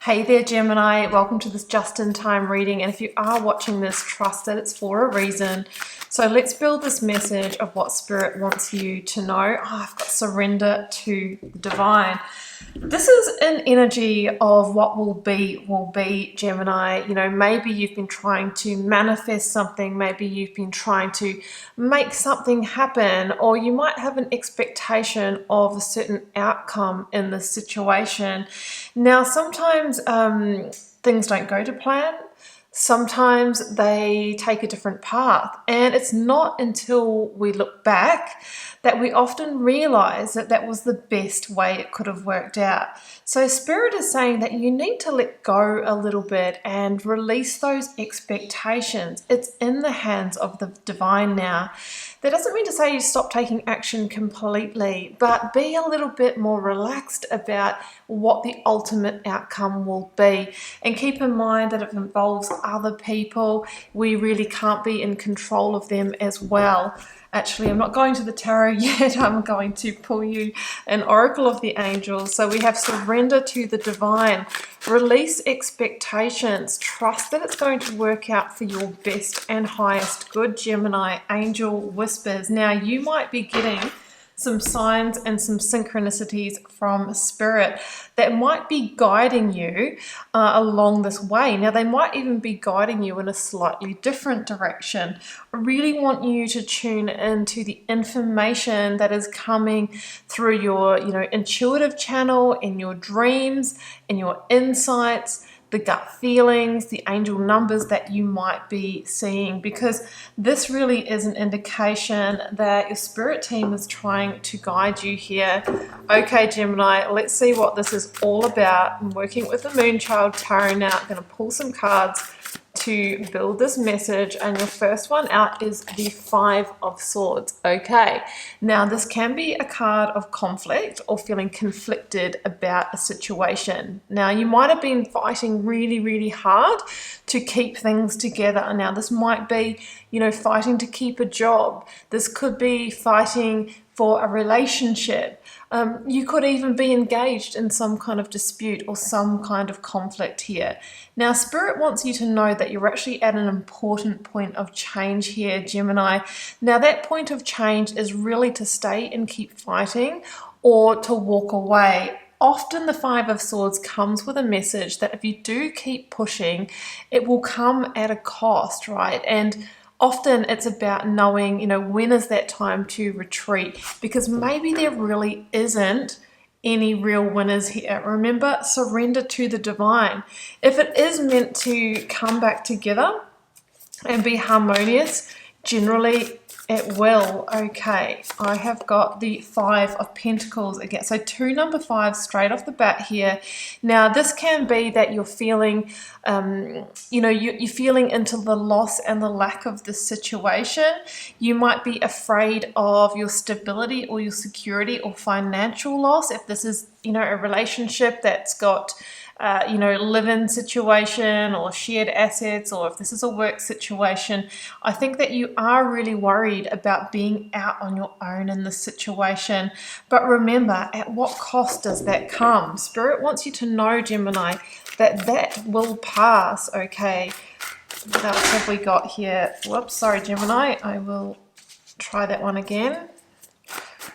Hey there, Gemini. Welcome to this just-in-time reading. And if you are watching this, trust that it's for a reason. So let's build this message of what Spirit wants you to know. I've got surrender to the divine. This is an energy of what will be, Gemini. You know, maybe you've been trying to manifest something. Maybe you've been trying to make something happen, or you might have an expectation of a certain outcome in this situation. Now, sometimes things don't go to plan. Sometimes they take a different path, and it's not until we look back that we often realize that that was the best way it could have worked out. So Spirit is saying that you need to let go a little bit and release those expectations. It's in the hands of the divine now. That doesn't mean to say you stop taking action completely, but be a little bit more relaxed about what the ultimate outcome will be. And keep in mind that if it involves other people, we really can't be in control of them as well. Actually, I'm not going to the tarot yet. I'm going to pull you an oracle of the angels. So we have surrender to the divine, release expectations, trust that it's going to work out for your best and highest good, Gemini. Angel whispers. Now you might be getting some signs and some synchronicities from Spirit that might be guiding you along this way. Now, they might even be guiding you in a slightly different direction. I really want you to tune into the information that is coming through your, intuitive channel, in your dreams, in your insights, the gut feelings, the angel numbers that you might be seeing, because this really is an indication that your spirit team is trying to guide you here. Okay, Gemini, let's see what this is all about. I'm working with the Moonchild Tarot now. I'm going to pull some cards to build this message, and your first one out is the Five of Swords. Okay, now this can be a card of conflict or feeling conflicted about a situation. Now you might have been fighting really hard to keep things together. Now this might be, fighting to keep a job. This could be fighting for a relationship. You could even be engaged in some kind of dispute or some kind of conflict here. Now, Spirit wants you to know that you're actually at an important point of change here, Gemini. Now, that point of change is really to stay and keep fighting or to walk away. Often the Five of Swords comes with a message that if you do keep pushing, it will come at a cost, right? And often it's about knowing, when is that time to retreat, because maybe there really isn't any real winners here. Remember, surrender to the divine. If it is meant to come back together and be harmonious, generally it will. Okay, I have got the Five of Pentacles again. So two number fives straight off the bat here. Now this can be that you're feeling, you're feeling into the loss and the lack of the situation. You might be afraid of your stability or your security or financial loss. If this is, a relationship that's got live-in situation or shared assets, or if this is a work situation, I think that you are really worried about being out on your own in this situation. But remember, at what cost does that come? Spirit wants you to know, Gemini, that will pass. Okay, what else have we got here? Whoops, sorry, Gemini. I will try that one again.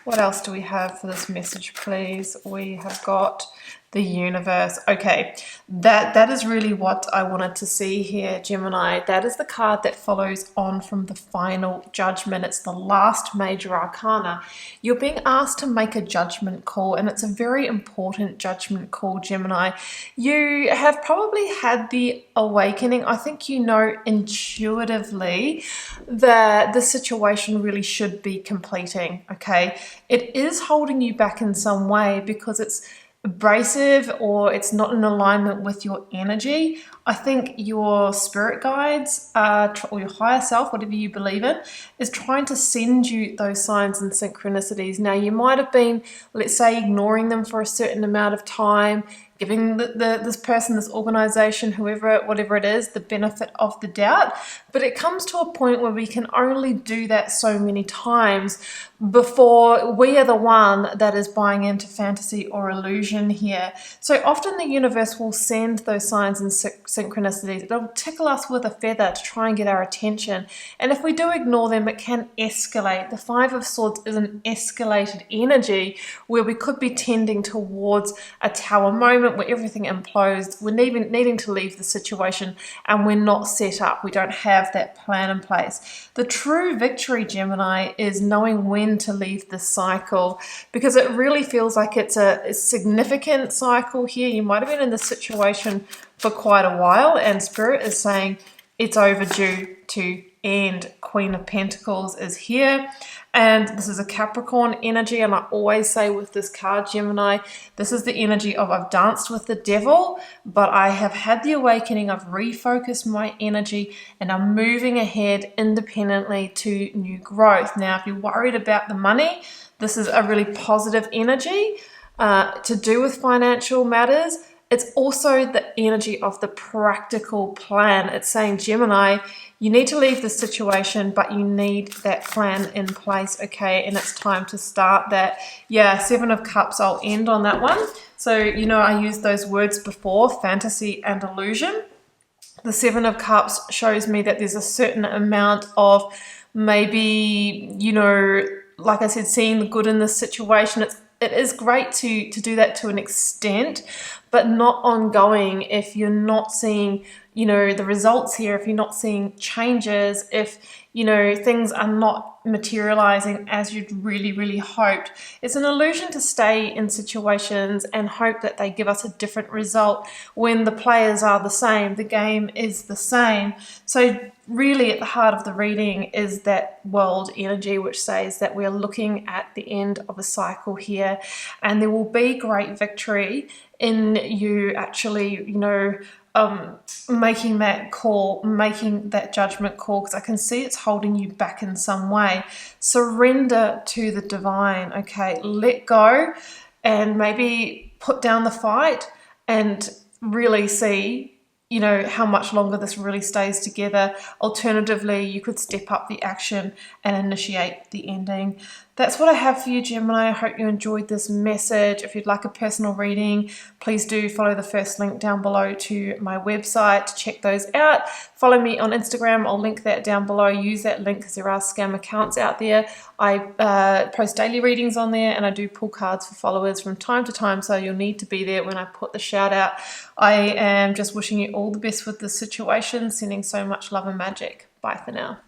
What else do we have for this message, please? We have got the universe. Okay, that is really what I wanted to see here, Gemini. That is the card that follows on from the final judgment. It's the last major arcana. You're being asked to make a judgment call, and it's a very important judgment call, Gemini. You have probably had the awakening. I think you know intuitively that the situation really should be completing. Okay, it is holding you back in some way because it's abrasive or it's not in alignment with your energy. I think your spirit guides or your higher self, whatever you believe in, is trying to send you those signs and synchronicities. Now you might have been, let's say, ignoring them for a certain amount of time, giving this person, this organization, whatever it is, the benefit of the doubt. But it comes to a point where we can only do that so many times before we are the one that is buying into fantasy or illusion here. So often the universe will send those signs and synchronicities. It'll tickle us with a feather to try and get our attention. And if we do ignore them, it can escalate. The Five of Swords is an escalated energy where we could be tending towards a tower moment where everything implodes. We're needing to leave the situation and we're not set up. We don't have that plan in place. The true victory, Gemini, is knowing when to leave the cycle, because it really feels like it's a significant cycle here. You might have been in this situation for quite a while and Spirit is saying it's overdue to end. Queen of Pentacles is here. And this is a Capricorn energy, and I always say with this card, Gemini, this is the energy of I've danced with the devil, but I have had the awakening, I've refocused my energy, and I'm moving ahead independently to new growth. Now, if you're worried about the money, this is a really positive energy to do with financial matters. It's also the energy of the practical plan. It's saying, Gemini, you need to leave the situation, but you need that plan in place, okay? And it's time to start that. Yeah, Seven of Cups, I'll end on that one. So, you know, I used those words before, fantasy and illusion. The Seven of Cups shows me that there's a certain amount of maybe, you know, like I said, seeing the good in this situation. It is great to do that to an extent, but not ongoing if you're not seeing, you know, the results here, if you're not seeing changes, if, you know, things are not materializing as you'd really, really hoped. It's an illusion to stay in situations and hope that they give us a different result when the players are the same, the game is the same. So really at the heart of the reading is that world energy, which says that we're looking at the end of a cycle here, and there will be great victory in you actually, you know, making that call, making that judgment call, because I can see it's holding you back in some way. Surrender to the divine, okay? Let go and maybe put down the fight and really see, you know, how much longer this really stays together. Alternatively, you could step up the action and initiate the ending. That's what I have for you, Gemini. I hope you enjoyed this message. If you'd like a personal reading, please do follow the first link down below to my website to check those out. Follow me on Instagram. I'll link that down below. Use that link because there are scam accounts out there. I post daily readings on there, and I do pull cards for followers from time to time, so you'll need to be there when I put the shout out. I am just wishing you all the best with this situation. Sending so much love and magic. Bye for now.